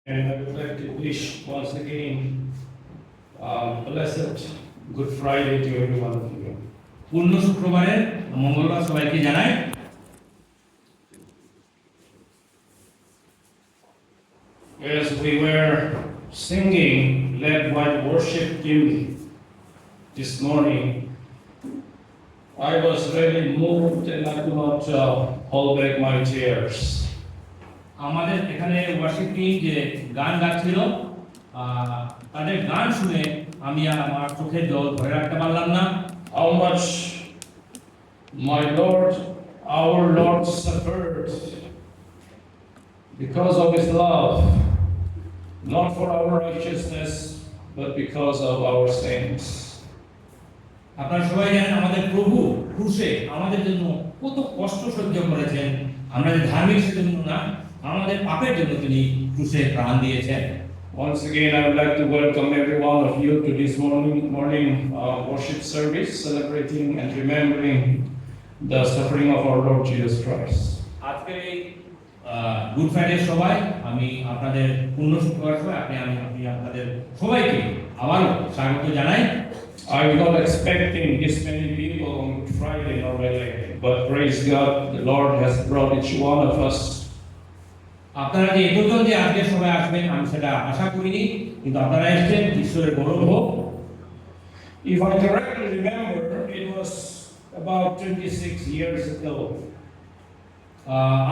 And I would like to wish once again blessed Good Friday to every one of you. পূর্ণ শুক্রবারের মঙ্গলবার সবাইকে জানাই। As we were singing led by the worship team this morning, I was really moved and I could not hold back my tears. আমাদের এখানে worship team যে গান গাচ্ছিল, তাদের গান শুনে আমি আর আমার চোখের জল ধরে রাখতে পারলাম না। How much my Lord, our Lord suffered because of His love, not for our righteousness, but because of our sins. আপনারা সবাই জানেন আমাদের প্রভু ক্রুশে আমাদের জন্য কত কষ্ট সহ্য করেছেন। আমরা যে ধার্মিক সেজন্য না, আমাদের পাপের জন্য তিনি ক্রুশে প্রাণ দিয়েছেন। Once again, I would like to welcome every one of you to this morning worship service, celebrating and remembering the suffering of our Lord Jesus Christ. আজকের এই গুড ফ্রাইডে সবাই আমি আপনাদের পূর্ণ শুক্রবার সবাই আমি আপনাদের সবাইকে আবারও স্বাগত জানাই। I was not expecting this many people on Good Friday already, but praise God, the Lord has brought each one of us. আপনারা যে এতজন যে আজকে সবাই আসবেন আমি সেটা আশা করিনি, কিন্তু আপনারা এসেছেন, ঈশ্বরের গৌরব হোক। If I correctly remember, it was about 26 years ago.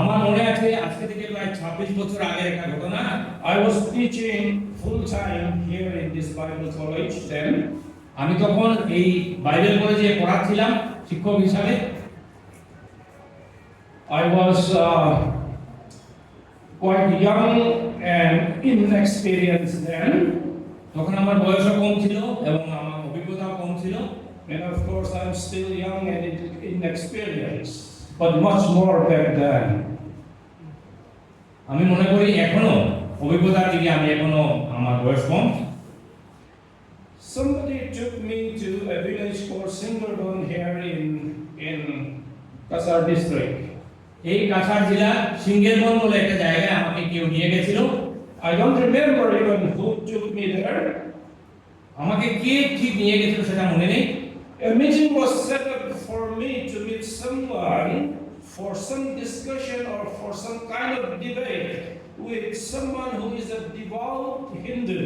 আমার মনে আছে আজকে থেকে প্রায় 26 বছর আগের একটা ঘটনা। I was teaching full time here in this Bible college then. আমি তখন এই বাইবেল কলেজে পড়াচ্ছিলাম শিক্ষক হিসাবে। I was quite young and inexperienced then, তখন আমার বয়সও কম ছিল এবং আমার অভিজ্ঞতাও কম ছিল। and of course I'm still young and inexperienced, but much more back then. আমি মনে করি এখনো অভিজ্ঞতার দিকে আমি এখনো আমার বয়স কম। Somebody took me to a village called Singleton here in Kasar district. এই কাছাড় জেলা সিঙ্গেরবন বলে একটা জায়গায় আমাকে কেউ নিয়ে গেছিল। I don't remember even who took me there. আমাকে কে ঠিক নিয়ে গেছিল সেটা মনে নেই। A meeting was set up for me to meet someone for some discussion or for some kind of debate with someone who is a devout Hindu.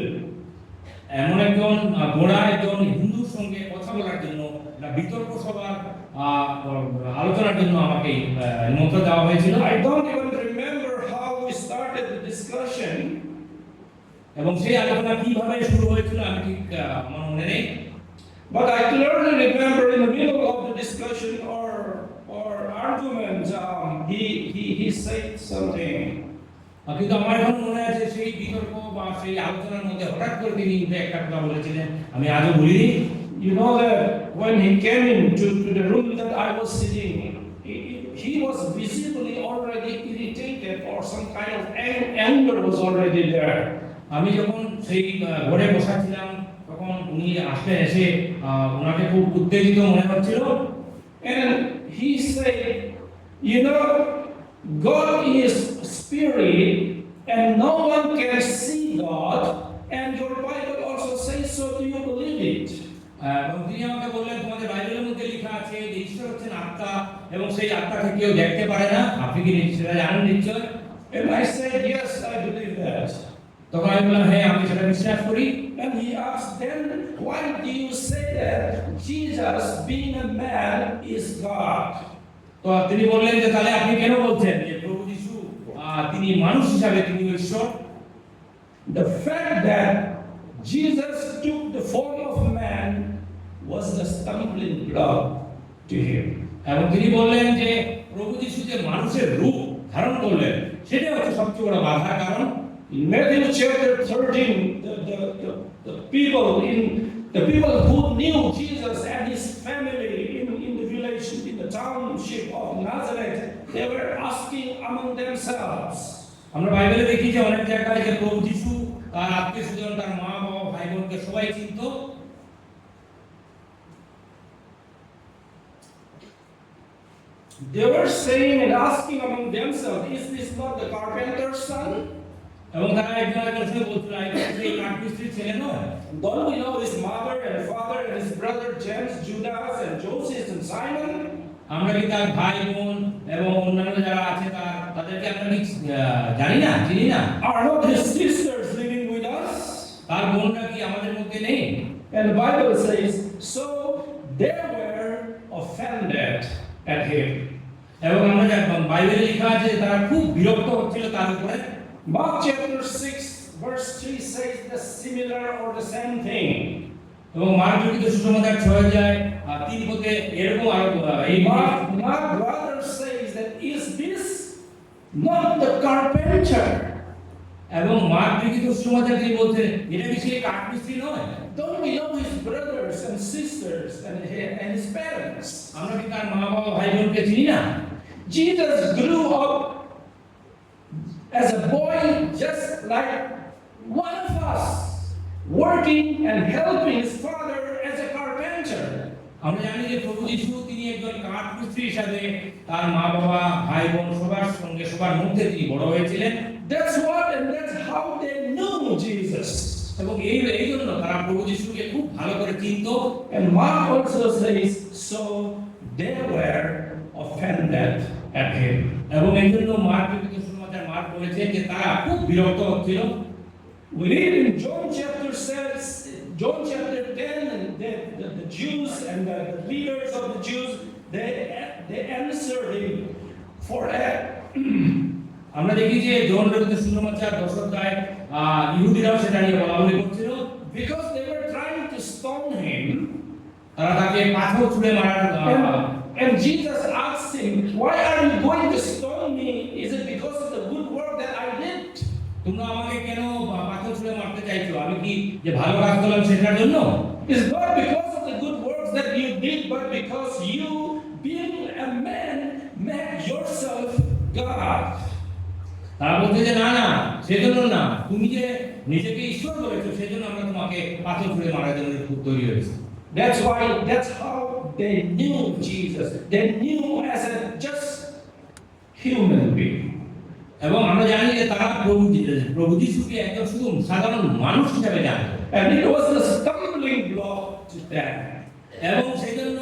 এমন একজন গোড়া একজন হিন্দুর সঙ্গে কথা বলার জন্য একটা বিতর্ক সভার আলোচনার জন্য আমাকে নিমন্ত্রণ দেওয়া হয়েছিল। I don't even remember how we started the discussion. এবং সেই আলোচনা কিভাবে শুরু হয়েছিল আমি ঠিক আমার মনে নেই। But I clearly remember in the middle of the discussion or argument, he said something. কিন্তু আমার এখন মনে আছে সেই বিতর্ক বা সেই আলোচনার মধ্যে হঠাৎ করে তিনি একটা কথা বলেছিলেন, আমি আজও ভুলিনি। You know that when he came into the room that I was sitting, he was visibly already irritated or some kind of anger was already there. আমি যখন সেই ঘরে বসা ছিলাম তখন উনি আসলেন, এসে ওনাকে খুব উত্তেজিত মনে হচ্ছিল। And he said, you know, God is spirit and no one can see God, and your Bible also says so. Do you believe it? এবং তিনি আমাকে বললেন, তোমাদের বাইবেলের মধ্যে লেখা আছে যে ঈশ্বর হচ্ছেন আত্মা এবং সেই আত্মাকে কেউ দেখতে পারে না, আপনি কি সেটা জানেন নিশ্চয়? And I said, yes, I believe that. তখন আমি বললাম, হ্যাঁ আমি সেটা বিশ্বাস করি। And he asked, then why do you say that Jesus, being a man, is God? তো তিনি বললেন যে তাহলে আপনি কেন বলছেন যে প্রভু যিশু তিনি মানুষ হিসাবে তিনি ঈশ্বর? The fact that Jesus took the form of man was the stumbling block to him. এবং তিনি বললেন যে প্রভু যিশু যে মানুষের রূপ ধারণ করলেন সেটা হচ্ছে সবচেয়ে বড় বাধার কারণ। In Matthew chapter 13, the people who knew Jesus and his family in the village, in the township of Nazareth, they were asking among themselves. আমরা বাইবেলে দেখি যে অনেক জায়গায় যে প্রভু যিশু তার আত্মীয়স্বজন, তার মা বাবা, ভাই বোনকে সবাই চিনত। They were saying and asking among themselves, is this not the carpenter's son? এবং তারা একজন আরেকজনের সঙ্গে বলছিল এই কাঠমিস্ত্রির ছেলে নয়। Don't we know his mother and father and his brother James, Judas and Joseph and Simon? আমরা কি তার ভাই বোন এবং অন্যান্য যারা আছে তাদেরকে আমরা কি জানি না, চিনি না? Are not his sisters living with us? তার বোনরা কি আমাদের মধ্যে নেই? And the Bible says, so they were offended at him. এবং আমরা দেখলাম বাইবেলে লেখা আছে তারা খুব বিরক্ত হচ্ছিল তার উপরে। Mark chapter 6 verse 3 says the similar or the same thing. এবং মার্ক লিখিত সুসমাচার 6 পদে এরকম আরো এই Mark rather says that is this not the carpenter? এবং মার্ক লিখিত সুসমাচার তিনি বলছেন এটা কি সেই কাঠমিস্ত্রি নয়? Don't we know his brothers and sisters and his parents? আমরা কি তার মা বাবা ভাই বোনকে চিনি না? Jesus grew up as a boy just like one of us, working and helping his father as a carpenter. আমরা জানি যে প্রভু যীশু তিনি একজন কাঠমিস্ত্রি হিসাবে তার মা বাবা ভাই বোন সবার সঙ্গে সবার মধ্যে তিনি বড় হয়েছিলেন। That's what and that's how they knew Jesus. এবং এই জন্য তারা প্রভু যীশুকে খুব ভালো করে চিনত। And Mark also says, so they were offended at him. এবং এই জন্য মার্ক লিখিত সুসমাচার মার্ক বলেছে যে তারা খুব বিরক্ত হচ্ছিল। We read in John chapter 10, and the Jews and the leaders of the Jews, they answered him for that. আমরা দেখি যে জন লিখিত সুসমাচার 10 অধ্যায় ইহুদিরাও সেটা নিয়ে বলাবলি করছিল। Because they were trying to stone him. তারা তাকে পাথর ছুঁড়ে মারার And Jesus asked him, why are you going to stone me? Is it because of the good work that I did? তোমরা আমাকে কেন পাথর ছুঁড়ে মারতে চাইছো? আমি কি যে ভালো কাজ করলাম সেটার জন্য? It's not because of the good works that you did, but because you, being a man, made yourself God. তারা বলছে যে না না সেজন্য না, তুমি যে নিজেকে ঈশ্বর করেছো সেজন্য আমরা তোমাকে পাথর ছুঁড়ে মারার জন্য তৈরি হয়েছি। That's how they knew Jesus. They knew as a just human being. এবং আমরা জানি যে তারা প্রভু যীশুকে একজন শুধু সাধারণ মানুষ হিসেবে জানতো। And it was the stumbling block to them. এবং সেজন্য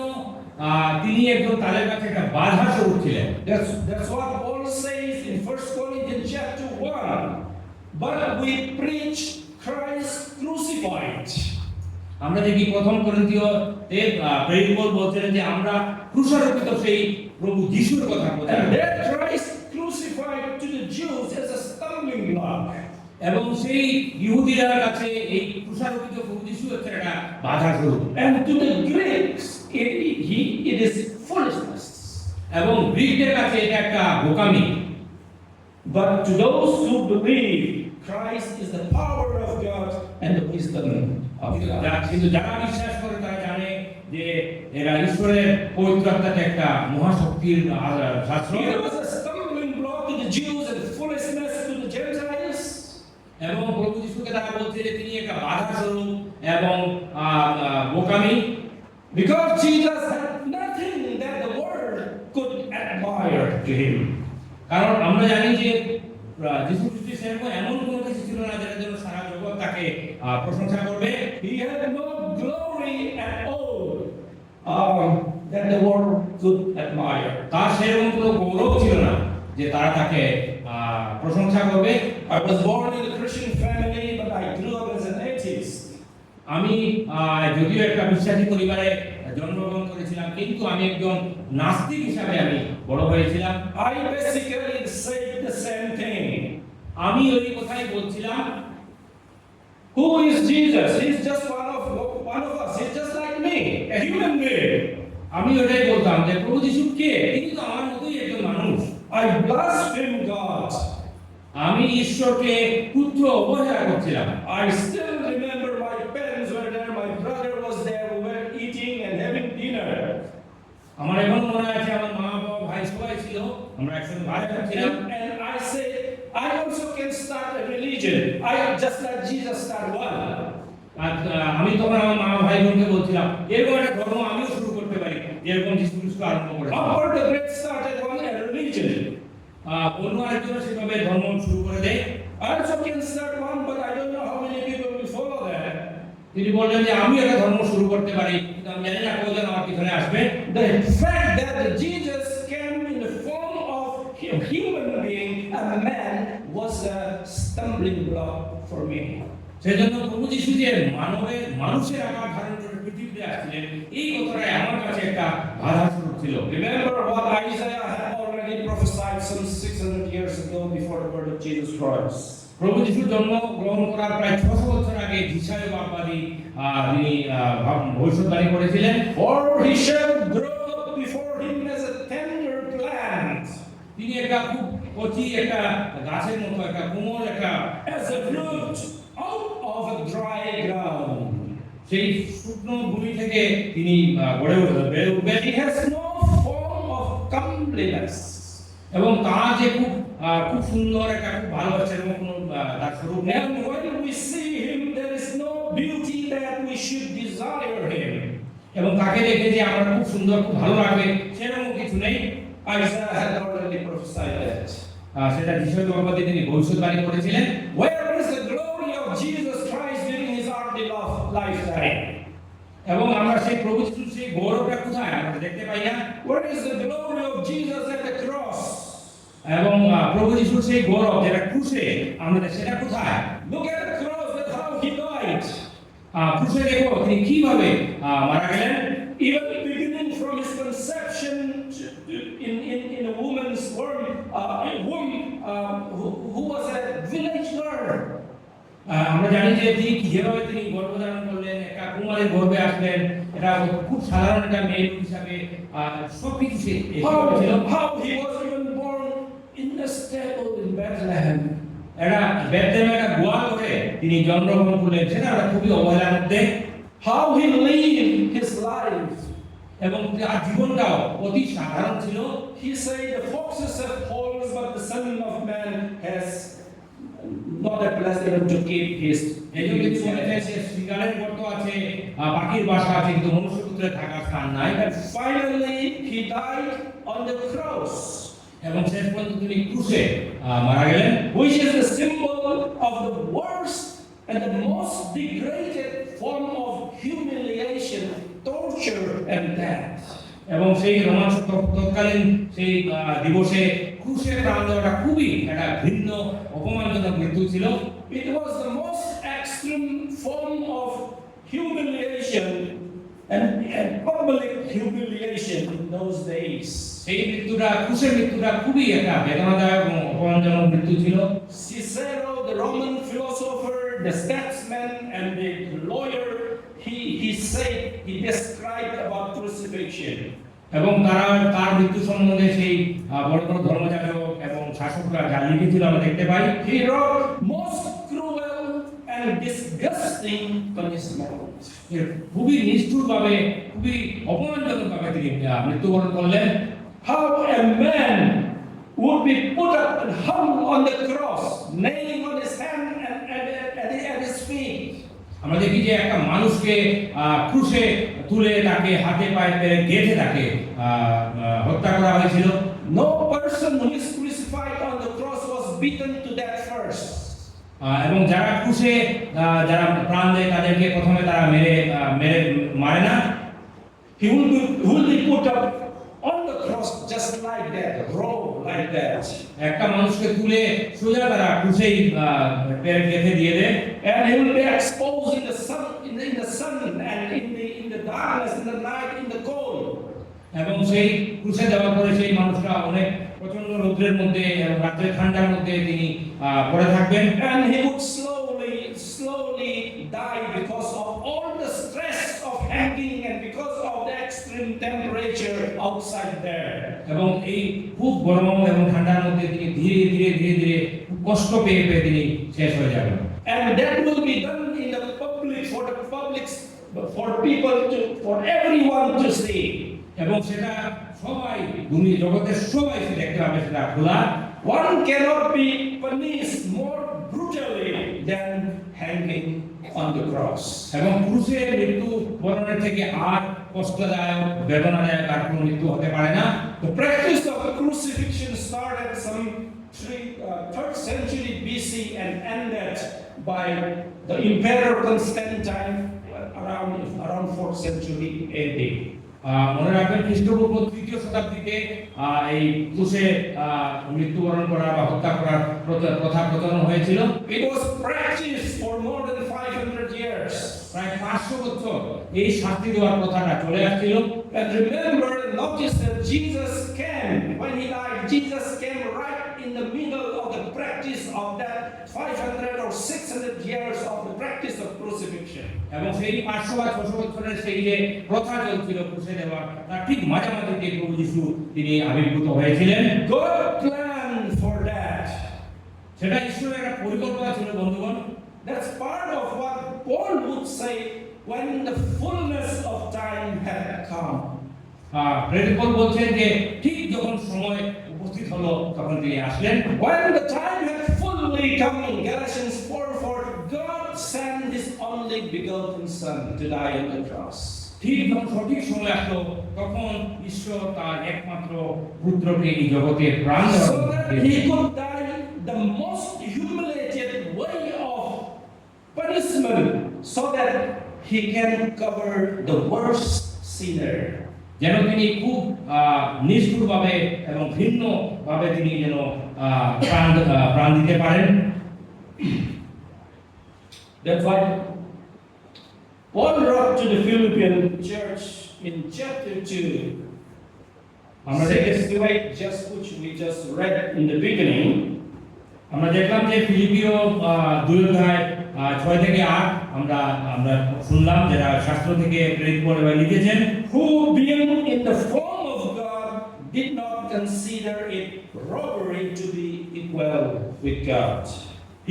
তিনি একজন তাদের কাছে একটা বাধা স্বরূপ ছিলেন। That's what Paul says in 1 Corinthians chapter 1. But we preach Christ crucified. আমরা দেখি প্রথম করিন্থীয়তে প্রেরিত পৌল বলছেন যে আমরা ক্রুশারোপিত সেই প্রভু যিশুর কথা বলছি। And that Christ crucified to the Jews as a stumbling block. এবং সেই ইহুদিদের কাছে এই ক্রুশারোপিত প্রভু যিশু হচ্ছে একটা বাধা স্বরূপ। And to the Greeks, it is foolishness. এবং গ্রিকদের কাছে এটা একটা বোকামি। But to those who believe, Christ is the power of God and the wisdom of God. কিন্তু যারা বিশ্বাস করে তারা জানে যে এরা ঈশ্বরের পবিত্র আত্মাতে একটা মহাশক্তির শাস্ত্র। It was a stumbling block to the Jews and foolishness to the Gentiles. এবং প্রভু যিশুকে তারা বলছে যে তিনি একটা বাধা স্বরূপ এবং বোকামি। Because Jesus had nothing that the world could admire to him. কারণ আমরা জানি যে যিশু খ্রিস্ট সেরকম এমন কোনো কিছু ছিল না যেটার জন্য সারা জগৎ তাকে প্রশংসা করবে। He had no glory at all that the world could admire. তার সেরকম কোনো গৌরব ছিল না যে তারা তাকে প্রশংসা করবে। I was born in a Christian family, but I grew up as an atheist. আমি যদিও একটা বিশ্বাসী পরিবারে জন্মগ্রহণ করেছিলাম কিন্তু আমি একজন নাস্তিক হিসাবে আমি বড় হয়েছিলাম। I basically said the same thing. আমি ওই কথাই বলছিলাম। Who is Jesus? He's just one of us. He's just like me, a human being. আমি ওটাই বলতাম যে প্রভু যিশু কে? তিনি তো আমার মতোই একজন মানুষ। I blaspheme God. আমি ঈশ্বরকে তুচ্ছ অবহেলা করছিলাম। I still remember my parents were there, my brother was there, we were eating and having dinner. আমার এখন মনে আছে আমার মা বাবা ভাই সবাই ছিল, আমরা একসাথে ভাত খাচ্ছিলাম। And I said, I also can start a religion. I just like Jesus start one. আমি তখন আমার মা ভাই বোনকে বলছিলাম এরকম একটা ধর্ম আমিও শুরু করতে পারি যেরকম যিশু খ্রিস্ট আরম্ভ করেছেন। Upward the great started one a religion. অন্য আরেকজন সেভাবে ধর্ম শুরু করে দেয়। I also can start one, but I don't know how many people will follow that. তিনি বললেন যে আমি একটা ধর্ম শুরু করতে পারি, কিন্তু আমি জানি না কতজন আমার পিছনে আসবে। The fact that Jesus came in the form of a human being, a man, was a stumbling block for me. সেজন্য প্রভু যিশু যে মানুষের আকার ধারণ করে পৃথিবীতে আসছিলেন, এই কথাটাই আমার কাছে একটা বাধা স্বরূপ ছিল। Remember what Isaiah had already prophesied some 600 years ago before the birth of Jesus Christ. প্রভু যিশুর জন্ম গ্রহণ করার প্রায় 600 বছর আগে যিশায় বাগবাদী তিনি ভবিষ্যৎবাণী করেছিলেন। For he shall grow up before him as a tender plant, তিনি একটা খুব কচি একটা গাছের মতো একটা কোমল একটা as a root out of a dry ground. সেই শুকনো ভূমি থেকে তিনি বেড়ে উঠবেন। He has no form of comeliness. এবং তার যে খুব সুন্দর একটা খুব ভালোবাসা এবং কোনো তার স্বরূপ নেই। And when we see him, there is no beauty that we should desire him. এবং তাকে দেখে যে আমরা খুব সুন্দর খুব ভালো লাগবে সেরকম কিছু নেই। Isaiah had already prophesied that. সেটা যিশায় বাগবাদী তিনি ভবিষ্যৎবাণী করেছিলেন। Where is the glory of Jesus Christ during his earthly lifetime? এবং আমরা সেই প্রভু যিশুর সেই গৌরবটা কোথায় আমরা দেখতে পাই না? Where is the glory of Jesus at the cross? এবং প্রভু যিশুর সেই গৌরব যেটা ক্রুশে আমাদের সেটা কোথায়? Look at the cross, that's how he died. ক্রুশে দেখো তিনি কিভাবে মারা গেলেন। Even beginning from his conception in a woman's womb, who was a village girl. আমরা জানি যে তিনি যেভাবে তিনি গর্ভধারণ করলেন, একটা কুমারীর গর্ভে আসলেন, এটা খুব সাধারণ একটা মেয়ে হিসাবে সবকিছু ছিল। How he was even born in a stable in Bethlehem. এটা বেথলেহেমে একটা গোয়াল ঘরে তিনি জন্মগ্রহণ করলেন, সেটা আমরা খুবই অবহেলার মধ্যে। How he lived his life. এবং তার জীবনটাও অতি সাধারণ ছিল। He said, the foxes have holes, but the Son of Man has not a place even to keep his. এই জন্য তিনি বলেছেন যে শৃগালের গর্ত আছে, পাখির বাসা আছে, কিন্তু মনুষ্যপুত্রের থাকার স্থান নাই। And finally, he died on the cross, এবং শেষ পর্যন্ত তিনি ক্রুশে মারা গেলেন, which is the symbol of the worst and the most degraded form of humiliation, torture, and death. এবং সেই রোমাঞ্চক তৎকালীন সেই দিবসে ক্রুশে প্রাণ দেওয়াটা খুবই একটা ভিন্ন অপমানজনক মৃত্যু ছিল। It was the most extreme form of humiliation and public humiliation in those days. সেই মৃত্যুটা ক্রুশের মৃত্যুটা খুবই একটা বেদনাদায়ক এবং অপমানজনক মৃত্যু ছিল। Cicero, the Roman philosopher, the statesman, and the lawyer, he described about crucifixion. এবং তার মৃত্যু সম্বন্ধে সেই বড় বড় ধর্মযাজক এবং শাসকরা যা লিখেছিল আমরা দেখতে পাই। He wrote most cruel and disgusting punishment. খুবই নিষ্ঠুরভাবে খুবই অপমানজনকভাবে তিনি মৃত্যুবরণ করলেন। How a man would be put up and hung on the cross, nailing on his hand and at his feet. আমরা দেখি যে একটা মানুষকে ক্রুশে তুলে তাকে হাতে পায়ে গেঁথে তাকে হত্যা করা হয়েছিল। No person who is crucified on the cross was beaten to death first. এবং যারা ক্রুশে যারা প্রাণ দেয় তাদেরকে প্রথমে তারা মারে না। He will be put up on the cross just like that, raw like that. একটা মানুষকে তুলে সোজা তারা ক্রুশেই গেঁথে দিয়ে দেয়। And he will be exposed in the sun, in the sun and in the darkness, in the night, in the cold. এবং সেই ক্রুশে দেওয়ার পরে সেই মানুষটা অনেক প্রচন্ড রৌদ্রের মধ্যে এবং রাত্রে ঠান্ডার মধ্যে তিনি পড়ে থাকবেন। And he would slowly die because of all the stress of hanging and because of the extreme temperature outside there. এবং এই খুব গরম এবং ঠান্ডার মধ্যে তিনি ধীরে ধীরে কষ্ট পেয়ে তিনি শেষ হয়ে যাবেন। And that will be done in the public for people for everyone to see. এবং সেটা সবাই দুনিয়া জগতের সবাই দেখতে পাবে সেটা খোলা। One cannot be punished more brutally than hanging on the cross. এবং ক্রুশের মৃত্যু বরণের থেকে আর কষ্টদায়ক বেদনাদায়ক আর কোনো মৃত্যু হতে পারে না। The practice of the crucifixion started some 3rd century BC and ended by the Emperor Constantine around 4th century AD. মনে রাখবেন খ্রিস্টপূর্ব 3য় শতাব্দীতে এই ক্রুশে মৃত্যুবরণ করা বা হত্যা করার প্রথা প্রচলন হয়েছিল। It was practiced for more than 500 years. প্রায় 500 বছর এই শাস্তি দেওয়ার প্রথাটা চলে আসছিল। And remember, notice that Jesus came, when he died, Jesus came right in the middle of the practice of that 500 or 600 years of the practice of crucifixion. এবং সেই 500 বা 600 বছরের সেই যে প্রথা চলছিল ক্রুশে দেওয়া, তার ঠিক মাঝামাঝিতে প্রভু যিশু তিনি আবির্ভূত হয়েছিলেন। God planned for that. সেটা ঈশ্বরের একটা পরিকল্পনা ছিল বন্ধুগণ। That's part of what Paul would say when the fullness of time had come. প্রেরিত পৌল বলছেন যে ঠিক যখন সময় উপস্থিত হলো তখন তিনি আসলেন। When the time had fully come, in Galatians 4:4, God sent His only begotten Son to die on the cross. ঠিক যখন সঠিক সময় আসলো তখন ঈশ্বর তার একমাত্র পুত্রকে এই জগতে প্রাণ দেওয়ার So that He could die the most humiliated way of punishment, so that He can cover the worst sinner. যেন তিনি খুব নিষ্ঠুরভাবে এবং ভিন্নভাবে তিনি যেন প্রাণ দিতে পারেন। That's why Paul wrote to the Philippian church in chapter 2. Just which we just read in the beginning. আমরা দেখলাম যে ফিলিপিও 2 অধ্যায় 6 থেকে 8 আমরা শুনলাম যেটা শাস্ত্র থেকে প্রেরিত পৌল লিখেছেন, Who being in the form of God did not consider it robbery to be equal with God.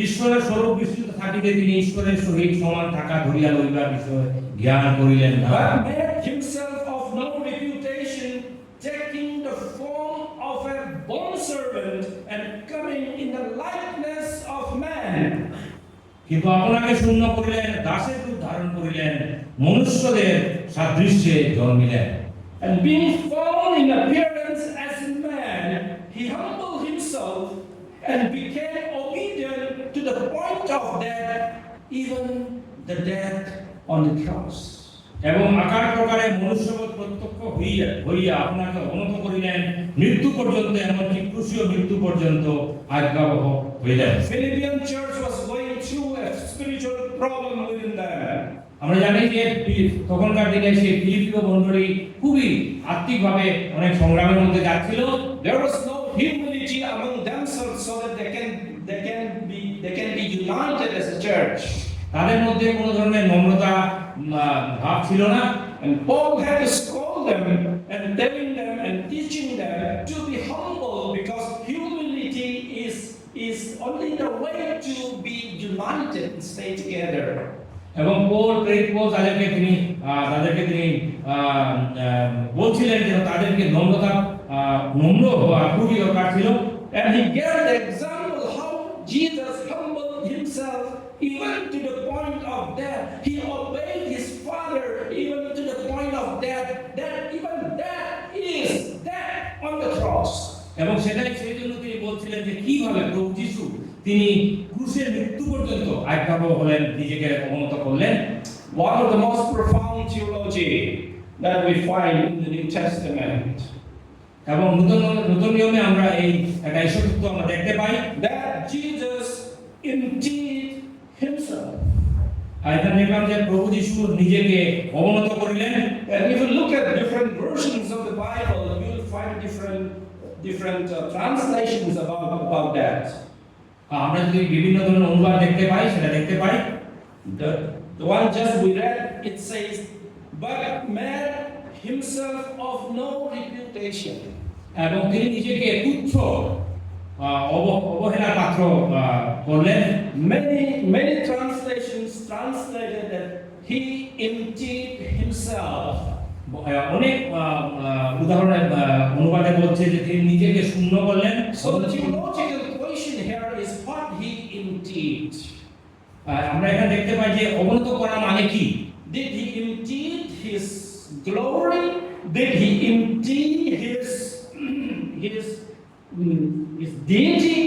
ঈশ্বরের স্বরূপ বিস্তৃত থাকিতে তিনি ঈশ্বরের সহিত সমান থাকা ধরিয়া লইবার বিষয়ে জ্ঞান করিলেন না। But made himself of no reputation, taking the form of a bondservant and coming in the likeness of man. কিন্তু আপনাকে শূন্য করিলেন, দাসের রূপ ধারণ করিলেন, মনুষ্যদের সাদৃশ্যে জন্মিলেন। And being found in appearance as a man, he humbled himself and became obedient to the point of death, even the death on the cross. এবং আকার প্রকারে মনুষ্যবৎ প্রত্যক্ষ হইয়া আপনাকে অবনত করিলেন, মৃত্যু পর্যন্ত, এমনকি ক্রুশীয় মৃত্যু পর্যন্ত আজ্ঞাবহ হইলেন। Philippian church was going through a spiritual problem within them. আমরা জানি যে তখনকার দিনে সেই ফিলিপীয় মণ্ডলী খুবই আত্মিকভাবে অনেক সংগ্রামের মধ্যে যাচ্ছিল। There was no humility among themselves, so that they can be united as a church. তাদের মধ্যে কোনো ধরনের নম্রতা ভাব ছিল না। And Paul had to scold them and telling them and teaching them to be humble, because humility is only the way to be united and stay together. এবং প্রেরিত পৌল তাদেরকে তিনি বলছিলেন যে তাদেরকে নম্র হওয়া খুবই দরকার ছিল। And he gave the example how Jesus humbled himself even to the point of death. He obeyed his Father even to the point of death. That even that is death on the cross. এবং সেটাই সেই জন্য তিনি বলছিলেন যে কিভাবে প্রভু যিশু তিনি ক্রুশের মৃত্যু পর্যন্ত আজ্ঞাবহ হলেন, নিজেকে অবনত করলেন। One of the most profound theology that we find in the New Testament. এবং নতুন নিয়মে আমরা এই একটা ঈশ্বরত্ব আমরা দেখতে পাই, that Jesus emptied himself. এখানে দেখলাম যে প্রভু যিশু নিজেকে অবনত করিলেন। And if you look at different versions of the Bible, you will find different translations about that. আমরা যদি বিভিন্ন ধরনের অনুবাদ দেখতে পাই, সেটা দেখতে পাই। The one just we read, it says, but made himself of no reputation. এবং তিনি নিজেকে তুচ্ছ অবহেলার পাত্র করলেন। Many translations translated that he emptied himself. অনেক উদাহরণের অনুবাদে বলছে যে তিনি নিজেকে শূন্য করলেন। So the theological question here is what he emptied. আমরা এখানে দেখতে পাই যে অবনত করা মানে কি? Did he empty his glory? Did he empty his deity?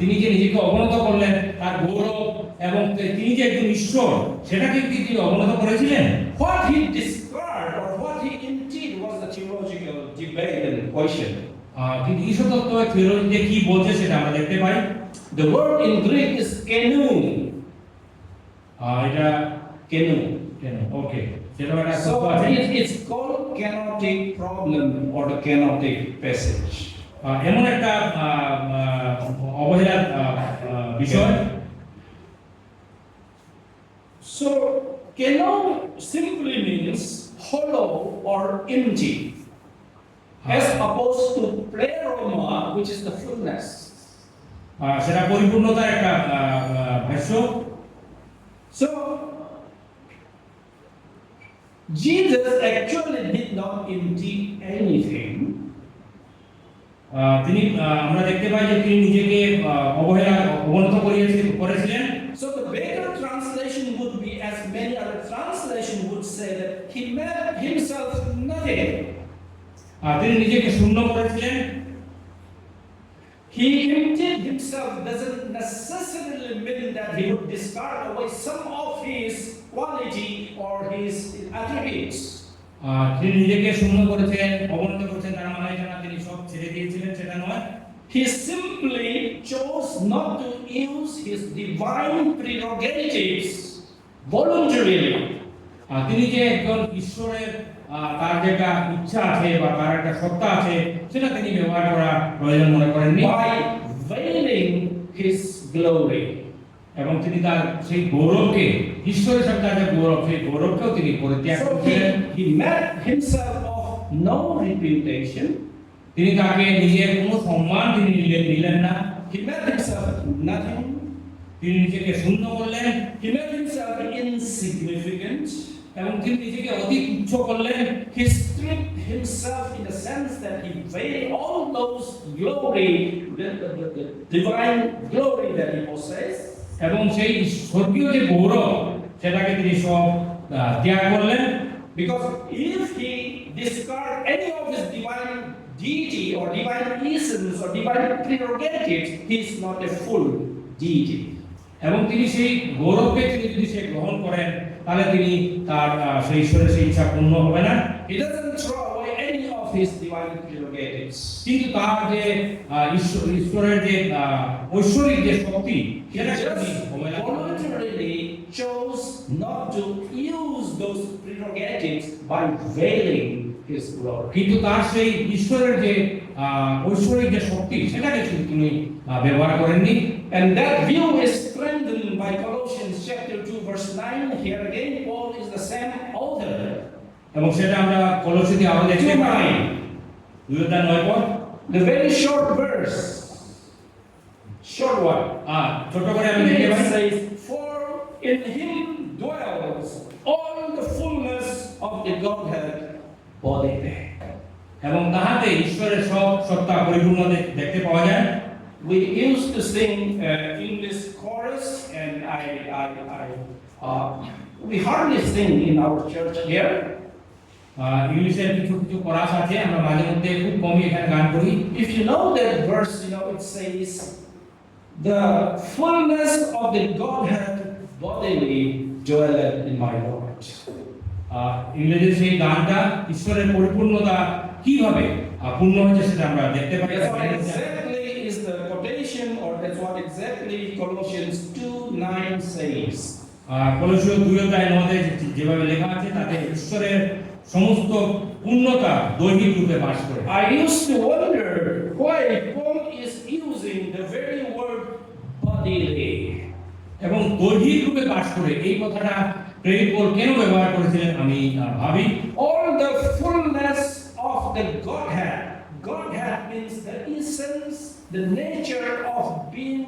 তিনি যে নিজেকে অবনত করলেন, তার গৌরব এবং তিনি যে একজন ঈশ্বর সেটাকে কি তিনি অবনত করেছিলেন? What he discarded or what he indeed was the theological debate and question. কিন্তু ঈশ্বরতত্ত্ব থিওলজিতে কি বলছে সেটা আমরা দেখতে পাই। The word in Greek is kenu. এটা Kenu. ওকে, সেটা একটা So শব্দ আছে। it's called kenotic problem or the kenotic passage. এমন একটা অবহেলার বিষয়। So keno simply means hollow or empty, as opposed to pleroma, which is the fullness. সেটা পরিপূর্ণতার একটা ভাষ্য। So Jesus actually did not empty anything. তিনি আমরা দেখতে পাই যে তিনি নিজেকে অবনত করেছিলেন। So the better translation would be, as many other translation would say, that he made himself nothing. তিনি নিজেকে শূন্য করেছিলেন। He emptied himself doesn't necessarily mean that he would discard away some of his quality or his attributes. তিনি নিজেকে শূন্য করেছেন, অবনত করেছেন, তার মানে এটা না তিনি সব ছেড়ে দিয়েছিলেন, সেটা নয়। He simply chose not to use his divine prerogatives voluntarily. তিনি যে একজন ঈশ্বরের তার যে একটা ইচ্ছা আছে বা তার একটা সত্তা আছে সেটা তিনি ব্যবহার করা প্রয়োজন মনে করেননি, By veiling his glory. এবং তিনি তার সেই গৌরবকে, ঈশ্বরের সত্তার যে গৌরব, সেই গৌরবকেও তিনি পরিত্যাগ So করেছিলেন। he made himself of no reputation. তিনি তাকে নিজের কোনো সম্মান তিনি নিলেন না। He made himself nothing. তিনি নিজেকে শূন্য করলেন। He made himself insignificant. এবং তিনি নিজেকে অতি তুচ্ছ করলেন। He stripped himself in the sense that he veiled all those glory, the divine glory that he possessed. এবং সেই স্বর্গীয় যে গৌরব সেটাকে তিনি সব ত্যাগ করলেন। Because if he discard any of his divine deity or divine essence or divine prerogatives, he is not a full deity. এবং তিনি সেই গৌরবকে তিনি যদি সে গ্রহণ করেন তাহলে তিনি তার সেই ঈশ্বরের সেই ইচ্ছা পূর্ণ হবে না। He doesn't throw away any of his divine prerogatives. কিন্তু তার যে ঈশ্বরের যে ঐশ্বরিক যে শক্তি He সেটা just তিনি অবহেলা করেন। voluntarily chose not to use those prerogatives by veiling his glory. কিন্তু তার সেই ঈশ্বরের যে ঐশ্বরিক যে শক্তি সেটাকে শুধু তিনি ব্যবহার করেননি। And that view is strengthened by Colossians chapter 2 verse 9. Here again Paul is the same author. এবং সেটা আমরা কলোসীতে আরো দেখতে পাই 2:9 পদ, The very short verse. Short one. ছোট করে আমি দেখতে It pi says, "For in him dwells all the fullness of the Godhead bodily." এবং তাহাতে ঈশ্বরের সব সত্তা পরিপূর্ণ দেখতে পাওয়া যায়। We used to sing English chorus, and we hardly sing in our church here. ইংলিশের কিছু কিছু কোরাস আছে, আমরা মাঝে মধ্যে খুব কমই এখানে গান করি। If you know that verse, it says, "The fullness of the Godhead bodily dwelleth in my Lord." ইংরেজির সেই গানটা ঈশ্বরের পরিপূর্ণতা কিভাবে পূর্ণ হয়েছে সেটা আমরা দেখতে পাই। That's what exactly is the quotation, or that's what exactly Colossians 2:9 says. কলোসীয় 2:9 যেভাবে লেখা আছে তাতে ঈশ্বরের সমস্ত পূর্ণতা দৈহিক রূপে বাস করে। I used to wonder why Paul is using the very word bodily. এবং দৈহিক রূপে বাস করে এই কথাটা প্রেরিত পৌল কেন ব্যবহার করেছিলেন আমি ভাবি। All the fullness of the Godhead. Godhead means the essence, the nature of being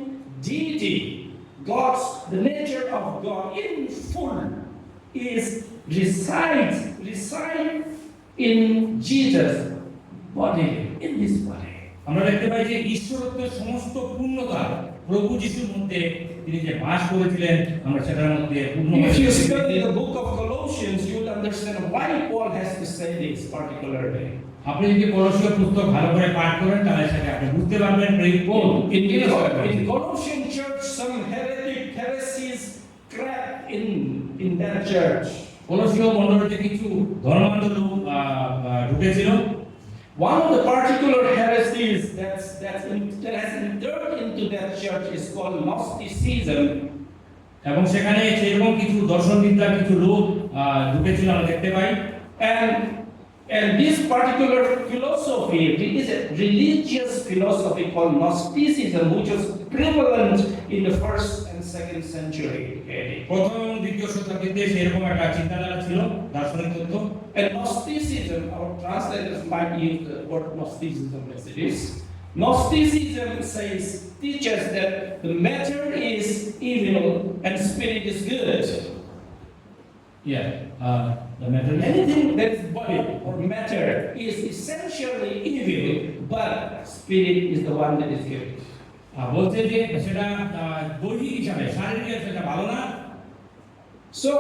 deity. The nature of God in full is reside in Jesus bodily, in his body. আমরা দেখতে পাই যে ঈশ্বরত্বের সমস্ত পূর্ণতা প্রভু যিশুর মধ্যে তিনি যে বাস করেছিলেন আমরা সেটার মধ্যে পূর্ণ। If you study the book of Colossians, you will understand why Paul has to say this particularly. আপনি যদি কলসীয় পুস্তক ভালো করে পাঠ করেন তাহলে সেটা আপনি বুঝতে পারবেন প্রেরিত Paul In Colossian church, some heresies crept in that church. কলসীয় মণ্ডলীতে কিছু ধর্মান্ধ লোক ঢুকেছিল। One of the particular heresies that has entered into that church is called Gnosticism. এবং সেখানে সেরকম কিছু দর্শনবিদ্যার কিছু লোক ঢুকেছিল আমরা দেখতে পাই। And this particular philosophy, it is a religious philosophy called Gnosticism, which was prevalent in the 1st and 2nd century AD. প্রথম দ্বিতীয় শতাব্দীতে সেরকম একটা চিন্তাধারা ছিল দার্শনিক তত্ত্ব। And Gnosticism, our translators might use the word Gnosticism as it is. Gnosticism teaches that the matter is evil and spirit is good. The matter Anything that is body or matter is essentially evil, but spirit is the one that is good. বলতে যে সেটা দৈহিক হিসাবে শারীরিক সেটা ভালো না। So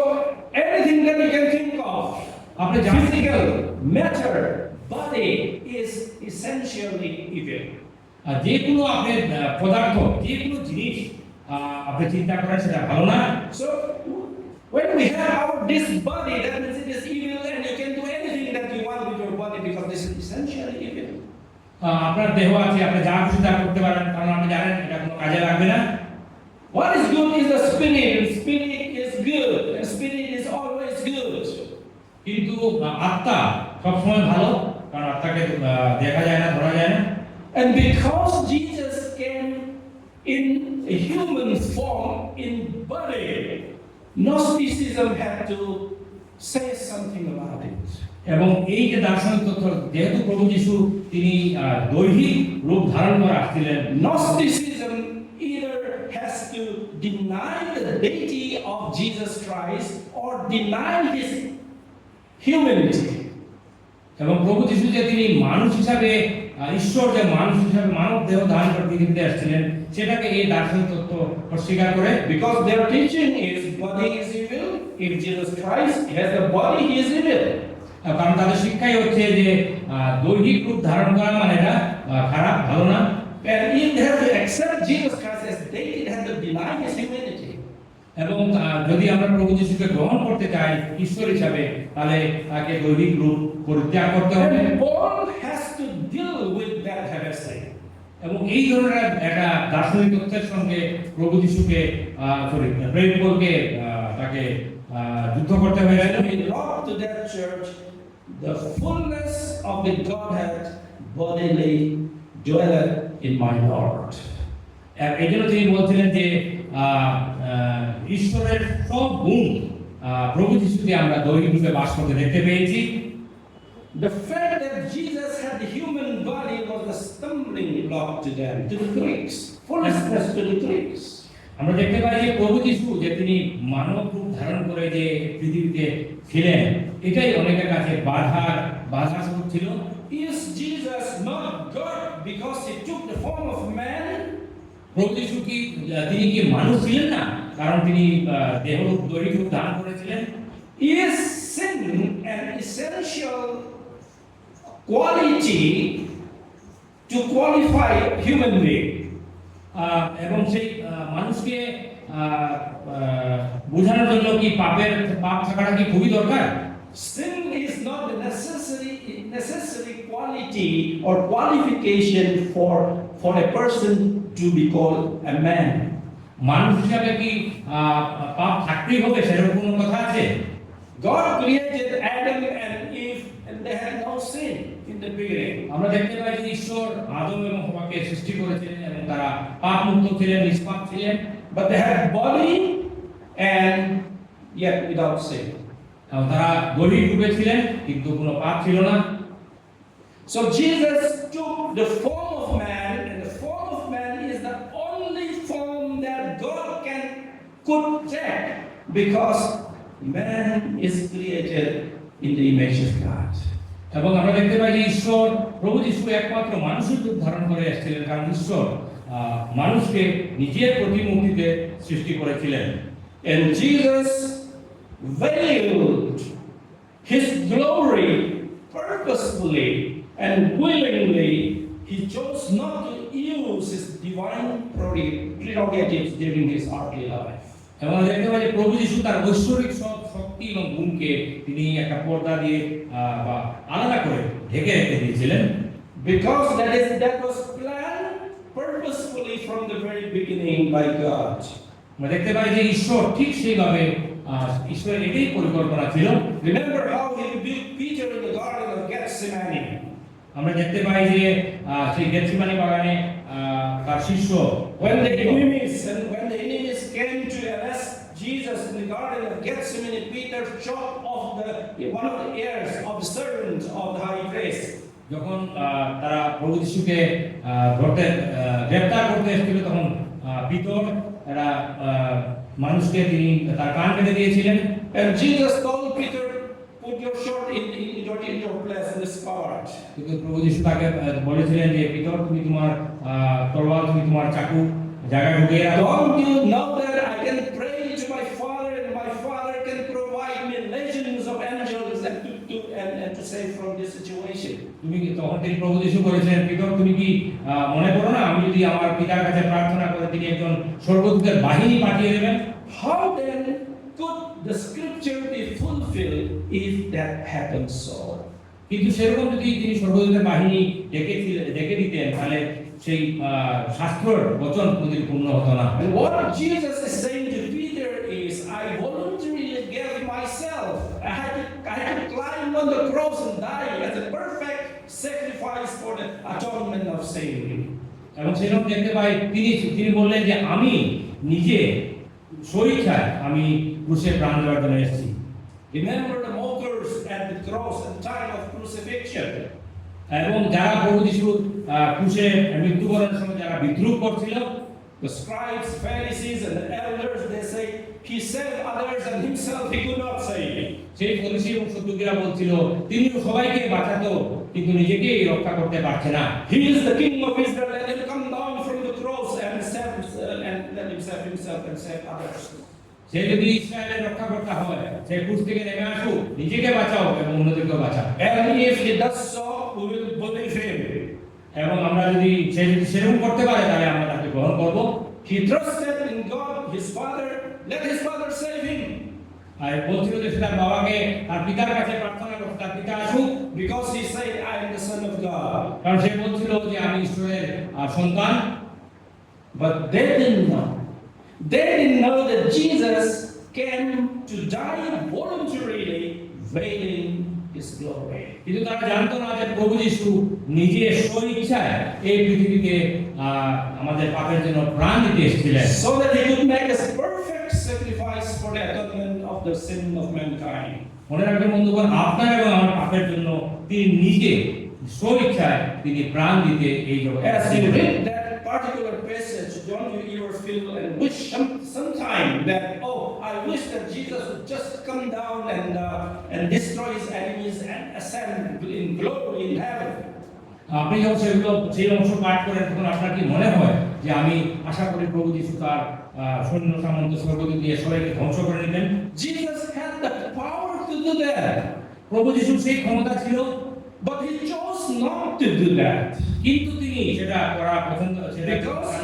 everything that you can think of, আপনি physical matter, body is essentially evil. যে কোনো আপনি পদার্থ যে কোনো জিনিস আপনি চিন্তা করেন সেটা ভালো না। So when we have this body, that means it is evil, and you can do anything that you want with your body because this is essentially evil. আপনার দেহ আছে আপনি যা খুশি তা করতে পারেন কারণ আপনি জানেন এটা কোনো কাজে লাগবে না। What is good is the spirit, and spirit is good, and spirit is always good. কিন্তু আত্মা সবসময় ভালো কারণ আত্মাকে দেখা যায় না ধরা যায় না। And because Jesus came in a human form in body, Gnosticism had to say something about it. এবং এই যে দার্শনিক তত্ত্ব যেহেতু প্রভু যিশু তিনি দৈহিক রূপ ধারণ করে আসছিলেন, Gnosticism either has to deny the deity of Jesus Christ or deny his humanity. এবং প্রভু যিশু যে তিনি মানুষ হিসাবে ঈশ্বর যে মানুষ হিসাবে মানব দেহ ধারণ করে পৃথিবীতে আসছিলেন সেটাকে এই দার্শনিক তত্ত্ব অস্বীকার করে। Because their teaching is body is evil. If Jesus Christ has a body, he is evil. কারণ তাদের শিক্ষাই হচ্ছে যে দৈহিক রূপ ধারণ করা মানে এটা খারাপ ভালো না। And if they have to accept Jesus Christ as deity, they have to deny his humanity. এবং যদি আমরা প্রভু যিশুকে গ্রহণ করতে চাই ঈশ্বর হিসাবে তাহলে তাকে দৈহিক রূপ পরিত্যাগ করতে হবে। And Paul has to deal with that heresy. এবং এই ধরনের একটা দার্শনিক তত্ত্বের সঙ্গে প্রভু যিশুকে প্রেরিত পৌলকে তাকে যুদ্ধ করতে হয়েছিল। And he brought to that church the fullness of the Godhead bodily dwelleth in my Lord. এই জন্য তিনি বলছিলেন যে ঈশ্বরের সব গুণ প্রভু যিশুতে আমরা দৈহিক রূপে বাস করতে দেখতে পেয়েছি। The fact that Jesus had the human body was a stumbling block to them, to the Greeks. Foolishness to the Greeks. আমরা দেখতে পাই যে প্রভু যিশু যে তিনি মানব রূপ ধারণ করে যে পৃথিবীতে ছিলেন এটাই অনেকের কাছে বাধা স্বরূপ ছিল। Is Jesus not God because he took the form of man? প্রভু যিশু কি তিনি কি মানুষ ছিলেন না কারণ তিনি দেহ রূপ দৈহিক রূপ ধারণ করেছিলেন? Is sin an essential quality to qualify human being? এবং সেই মানুষকে বোঝানোর জন্য কি পাপ থাকাটা কি খুবই দরকার? Sin is not the necessary quality or qualification for a person to be called a man. মানুষ হিসাবে কি পাপ থাকতেই হবে সেরকম কোনো কথা আছে? God created Adam and Eve and they had no sin in the beginning. আমরা দেখতে পাই যে ঈশ্বর আদম এবং হওয়াকে সৃষ্টি করেছিলেন এবং তারা পাপ মুক্ত ছিলেন, নিষ্পাপ ছিলেন, But they had body and yet without sin. এবং তারা দৈহিক রূপে ছিলেন কিন্তু কোনো পাপ ছিল না। So Jesus took the form of man, and the form of man is the only form that God could take because man is created in the image of God. এবং আমরা দেখতে পাই যে ঈশ্বর প্রভু যিশু একমাত্র মানুষের রূপ ধারণ করে এসেছিলেন কারণ ঈশ্বর মানুষকে নিজের প্রতিমূর্তিতে সৃষ্টি করেছিলেন। And Jesus veiled his glory purposefully and willingly he chose not to use his divine prerogatives during his earthly life. এবং আমরা দেখতে পাই যে প্রভু যিশু তার ঐশ্বরিক সব শক্তি এবং গুণকে তিনি একটা পর্দা দিয়ে বা আলাদা করে ঢেকে রেখে দিয়েছিলেন, Because that was planned purposefully from the very beginning by God. আমরা দেখতে পাই যে ঈশ্বর ঠিক সেইভাবে ঈশ্বরের এটাই পরিকল্পনা ছিল। Remember how he rebuked Peter in the garden of Gethsemane. আমরা দেখতে পাই যে সেই গেতসেমানি বাগানে তার শিষ্য When the enemies came to arrest Jesus in the garden of Gethsemane, Peter chopped off one of the ears of the servant of the high priest. যখন তারা প্রভু যিশুকে গ্রেফতার করতে এসেছিল, তখন পিতর এরা মানুষকে তিনি তার কান কেটে দিয়েছিলেন। And Jesus told Peter, put your sword in your place in the spot. কিন্তু প্রভু যিশু তাকে বলেছিলেন যে পিতর, তুমি তোমার তরোয়াল, তুমি তোমার চাকু জায়গায় ঢুকিয়ে রাখো। Don't you know that I can pray to my Father and my Father can provide me legions of angels and to save from this situation? তুমি তখন তিনি প্রভু যিশু বলেছিলেন, পিতর, তুমি কি মনে করো না আমি যদি আমার পিতার কাছে প্রার্থনা করে তিনি একজন স্বর্গদূতের বাহিনী পাঠিয়ে দেবেন? How then could the scripture be fulfilled if that happened so? কিন্তু সেরকম যদি তিনি স্বর্গদূতের বাহিনী ডেকে দিতেন, তাহলে সেই শাস্ত্রের বচন পূর্ণ হতো না। And what Jesus is saying to Peter is, I voluntarily gave myself. I had to climb on the cross and die as a perfect sacrifice for the atonement of sin. এবং সেরকম দেখতে পাই তিনি বললেন যে আমি নিজে স্বেচ্ছায় আমি ক্রুশে প্রাণ দেওয়ার জন্য এসেছি। Remember the mockers at the cross at the time of crucifixion. এবং যারা প্রভু যিশু ক্রুশে মৃত্যুবরণের সময় যারা বিদ্রুপ করছিল, The scribes, Pharisees, and the elders, they say, he saved others and himself he could not save. সেই ফরিসি এবং সদুকেরা বলছিল তিনি সবাইকে বাঁচাতো কিন্তু নিজেকেই রক্ষা করতে পারছে না। He is the king of Israel, let him come down from the cross and let him save himself and save others. সে যদি ইসরায়েলের রক্ষা করতে হয়, সে ক্রুশ থেকে নেমে আসুক, নিজেকে বাঁচাও এবং অন্যদেরকে বাঁচাও। And if he does so, we will believe him. এবং আমরা যদি সেরকম করতে পারে তাহলে আমরা তাকে গ্রহণ করব। He trusted in God, his father, let his father save him. আর বলছিল যে তার বাবাকে তার পিতার কাছে প্রার্থনা করতে, তার পিতা আসুক, Because he said, I am the son of God. কারণ সে বলছিল যে আমি ঈশ্বরের সন্তান। But they didn't know. They didn't know that Jesus came to die voluntarily, veiling his glory. কিন্তু তারা জানতো না যে প্রভু যিশু নিজে স্বেচ্ছায় এই পৃথিবীতে আমাদের পাপের জন্য প্রাণ দিতে এসেছিলেন, So that he could make a perfect sacrifice for the atonement of the sin of mankind. মনে রাখবেন বন্ধুগণ, আপনার এবং আমার পাপের জন্য তিনি নিজে স্বেচ্ছায় তিনি প্রাণ দিতে এই জগতে As you এসেছিলেন। read that particular passage, don't you ever feel and wish sometime that, oh, I wish that Jesus would just come down and destroy his enemies and ascend in glory in heaven? আপনি যখন সেই অংশ পাঠ করেন তখন আপনার কি মনে হয় যে আমি আশা করি প্রভু যিশু তার সৈন্য সামন্ত স্বর্গদূত দিয়ে সবাইকে ধ্বংস করে নিতেন? Jesus had the power to do that, প্রভু যিশুর সেই ক্ষমতা ছিল, but he chose not to do that. কিন্তু তিনি সেটা করা পছন্দ Because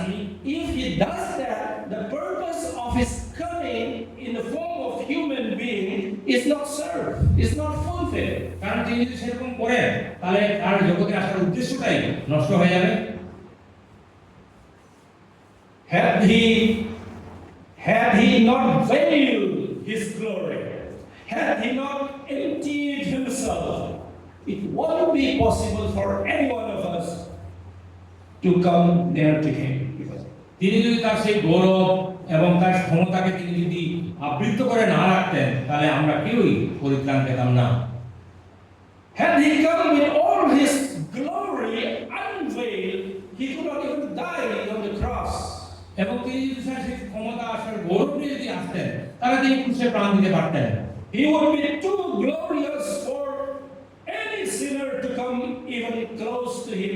if he does that, the purpose of his coming in the form of human being is not served, is not fulfilled. কারণ তিনি যদি সেরকম করেন তাহলে তার জগতে আসার উদ্দেশ্যটাই নষ্ট হয়ে যাবে। Had he not veiled his glory, had he not emptied himself, it won't be possible for any one of us to come near to him. তিনি যদি তার সেই গৌরব এবং তার ক্ষমতাকে তিনি যদি আবৃত করে না রাখতেন তাহলে আমরা কেউই পরিত্রাণ পেতাম না। Had he come with all his glory unveiled, he could not even die on the cross. এবং তিনি যদি তার সেই ক্ষমতা আসার গৌরব নিয়ে যদি আসতেন তাহলে তিনি ক্রুশে প্রাণ দিতে পারতেন। He would be too glorious for any sinner to come even close to him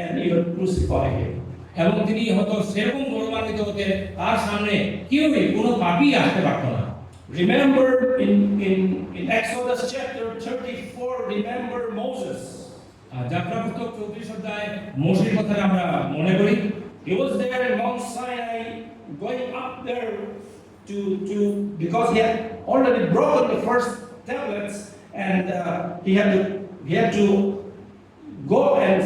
and even crucify him. এবং তিনি হয়তো সেরকম গৌরবান্বিত হতে তার সামনে কেউই কোনো পাপী আসতে পারত না। Remember in Exodus chapter 34, remember Moses. যাত্রা পুস্তক 34 অধ্যায় মোশির কথা আমরা মনে করি। He was there in Mount Sinai, going up there to because he had already broken the first tablets, and he had to go and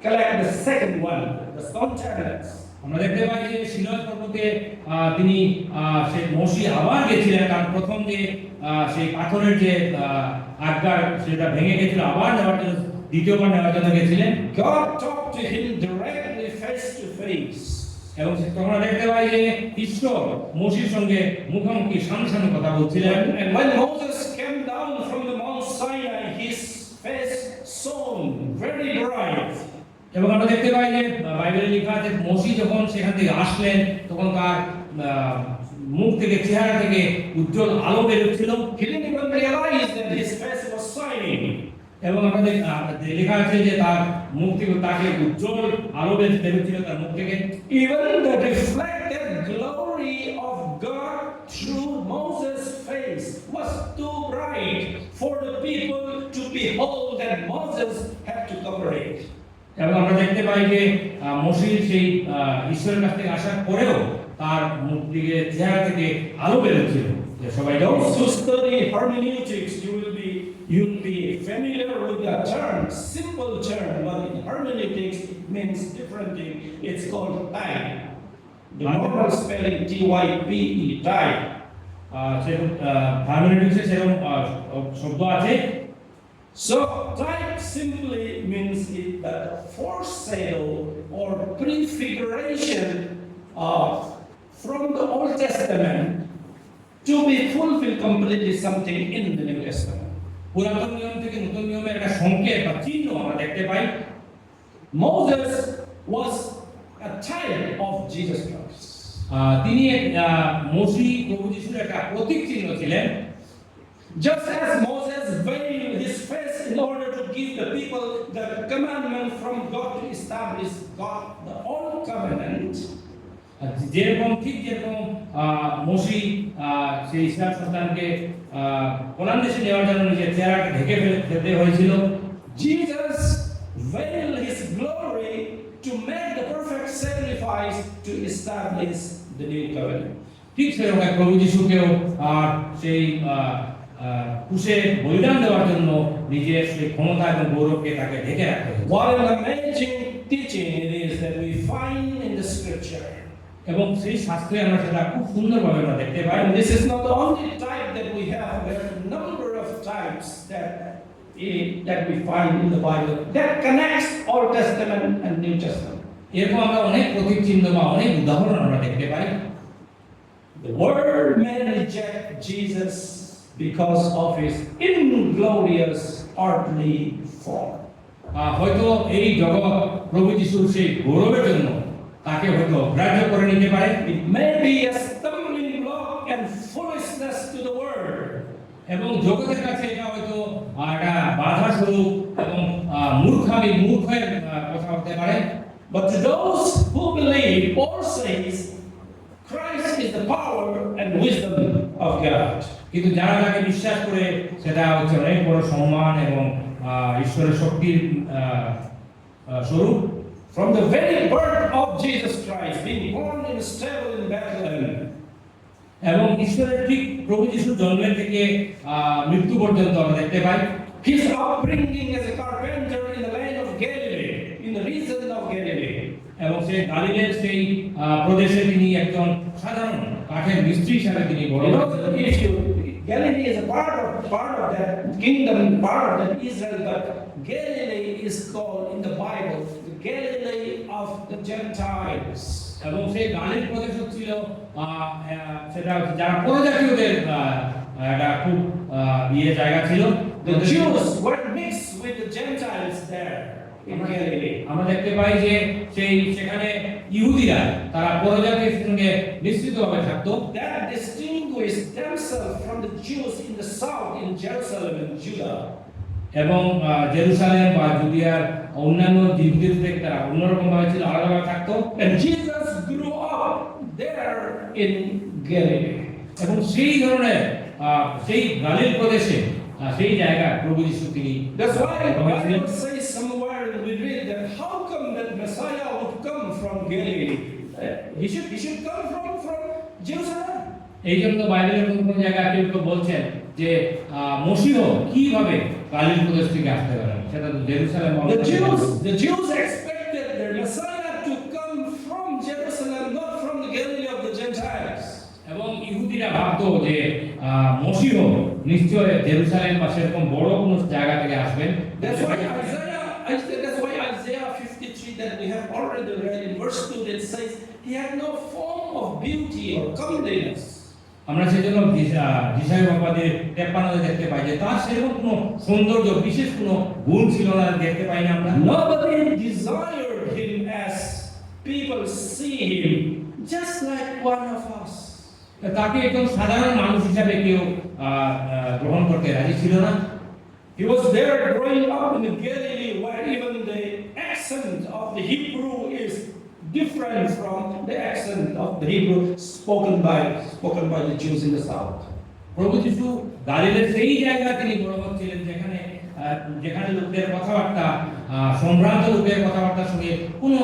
collect the second one, the stone tablets. আমরা দেখতে পাই যে Sinai পর্বতে তিনি সেই মোশি আবার গেছিলেন, কারণ প্রথম যে সেই পাথরের যে আজ্ঞা সেটা ভেঙে গেছিল, আবার নেওয়ার জন্য দ্বিতীয়বার নেওয়ার জন্য গেছিলেন। God talked to him directly, face to face. এবং তখন দেখতে পাই যে ঈশ্বর মোশির সঙ্গে মুখোমুখি সামনাসামনি কথা বলছিলেন। And when Moses came down from the Mount Sinai, his face shone very bright. এবং আমরা দেখতে পাই যে বাইবেলে লেখা আছে মোশি যখন সেখান থেকে আসলেন তখন তার মুখ থেকে, চেহারা থেকে উজ্জ্বল আলো বেরোচ্ছিল। He didn't even realize that his face was shining. এবং আমাদের লেখা আছে যে তার মুখ থেকে তাকে উজ্জ্বল আলো বেরোচ্ছিল তার মুখ থেকে। Even the reflected glory of God through Moses' face was too bright for the people to behold, that Moses had to cover it. এবং আমরা দেখতে পাই যে মোশির সেই ঈশ্বরের কাছ থেকে আসার পরেও তার মুখ থেকে, চেহারা থেকে আলো বেরোচ্ছিল। সবাই Those who study hermeneutics, you'll be familiar with the term, simple term, but in hermeneutics it means different thing. It's called type. The normal spelling T-Y-P-E, type. সেরকম হারমোনিটিক্সে সেরকম শব্দ আছে। So type simply means the foreshadow or prefiguration from the Old Testament to be fulfilled completely something in the New Testament. পুরাতন নিয়ম থেকে নতুন নিয়মের একটা সংকেত বা চিহ্ন আমরা দেখতে পাই। Moses was a type of Jesus Christ. তিনি মোশি প্রভু যিশুর একটা প্রতীক চিহ্ন ছিলেন। Just as Moses veiled his face in order to give the people the commandment from God to establish God, the old covenant. যেরকম মোশি সেই ইসরায়েল সন্তানকে কোরআন দেশে নেওয়ার জন্য নিজের চেহারাকে ঢেকে ফেলতে হয়েছিল, Jesus veiled his glory to make the perfect sacrifice to establish the new covenant. ঠিক সেরকম প্রভু যিশুকেও সেই ক্রুশে বলিদান দেওয়ার জন্য নিজের সেই ক্ষমতা এবং গৌরবকে তাকে ঢেকে রাখতে হয়েছে। What an amazing teaching it is that we find in the scripture. এবং সেই শাস্ত্রে আমরা সেটা খুব সুন্দরভাবে আমরা দেখতে পাই। And this is not the only type that we have. There are a number of types that we find in the Bible that connects Old Testament and New Testament. এরকম আমরা অনেক প্রতীক চিহ্ন বা অনেক উদাহরণ আমরা দেখতে পাই। The world may reject Jesus because of his inglorious earthly form. হয়তো এই জগৎ প্রভু যিশুর সেই গৌরবের জন্য তাকে হয়তো গ্রাহ্য করে নিতে পারে। It may be a stumbling block and foolishness to the world. এবং জগতের কাছে এটা হয়তো একটা বাধা স্বরূপ এবং মূর্খের কথা হতে পারে। But to those who believe, Paul says, Christ is the power and wisdom of God. কিন্তু যারা তাকে বিশ্বাস করে সেটা হচ্ছে অনেক বড় সম্মান এবং ঈশ্বরের শক্তির স্বরূপ। From the very birth of Jesus Christ, being born in a stable in Bethlehem, এবং ঈশ্বরের ঠিক প্রভু যিশুর জন্মের থেকে মৃত্যু পর্যন্ত আমরা দেখতে পাই। his upbringing as a carpenter in the land of Galilee, in the region of Galilee, এবং সেই গালিলের সেই প্রদেশে তিনি একজন সাধারণ কাঠের মিস্ত্রি হিসাবে তিনি বড় you know, হয়েছেন। Galilee is a part of that kingdom, part of that Israel, but Galilee is called in the Bible the Galilee of the Gentiles. এবং সেই গালিল প্রদেশ ছিল সেটা যারা পরজাতীয়দের একটা খুব জায়গা ছিল। The Jews were mixed with the Gentiles there in Galilee. আমরা দেখতে পাই যে সেখানে ইহুদিরা তারা পরজাতির সঙ্গে মিশ্রিতভাবে থাকতো। That distinguished themselves from the Jews in the south, in Jerusalem and Judah. এবং জেরুসালেম বা জুদিয়ার অন্যান্য ইহুদিদের থেকে তারা অন্যরকম ভাবে ছিল, আলাদাভাবে থাকতো। And Jesus grew up there in Galilee. এবং সেই ধরনের সেই গালিল প্রদেশে সেই জায়গায় প্রভু যিশু তিনি That's why the Bible says somewhere Galilee. He should come from Jerusalem. এই জন্য বাইবেলের কোন জায়গায় কেউ কেউ বলছেন যে মসীহ কিভাবে গালিল প্রদেশ থেকে আসতে পারেন, সেটা তো Jerusalem The Jews expected their Messiah to come from Jerusalem, not from the Galilee of the Gentiles. এবং ইহুদিরা ভাবতো যে মসীহ নিশ্চয় জেরুসালেম বা সেরকম বড় কোনো জায়গা থেকে আসবেন। That's why Isaiah 53 that we have already read in verse 2 that says he had no form of beauty or comeliness. আমরা সেজন্য যিশায় বাবাদের 53 দেখতে পাই যে তার সেরকম কোনো সৌন্দর্য বিশেষ কোনো গুণ ছিল না, দেখতে পাই না আমরা। Nobody desired him as people see him, just like one of us. তাকে একজন সাধারণ মানুষ হিসাবে কেউ গ্রহণ করতে রাজি ছিল না। He was there growing up in Galilee, where even the accent of the Hebrew is different from the accent of the Hebrew spoken by the Jews in the south. প্রভু যিশু গালিলের সেই জায়গায় তিনি বড় হচ্ছিলেন যেখানে লোকদের কথাবার্তা, সম্ভ্রান্ত লোকের কথাবার্তার সঙ্গে কোনো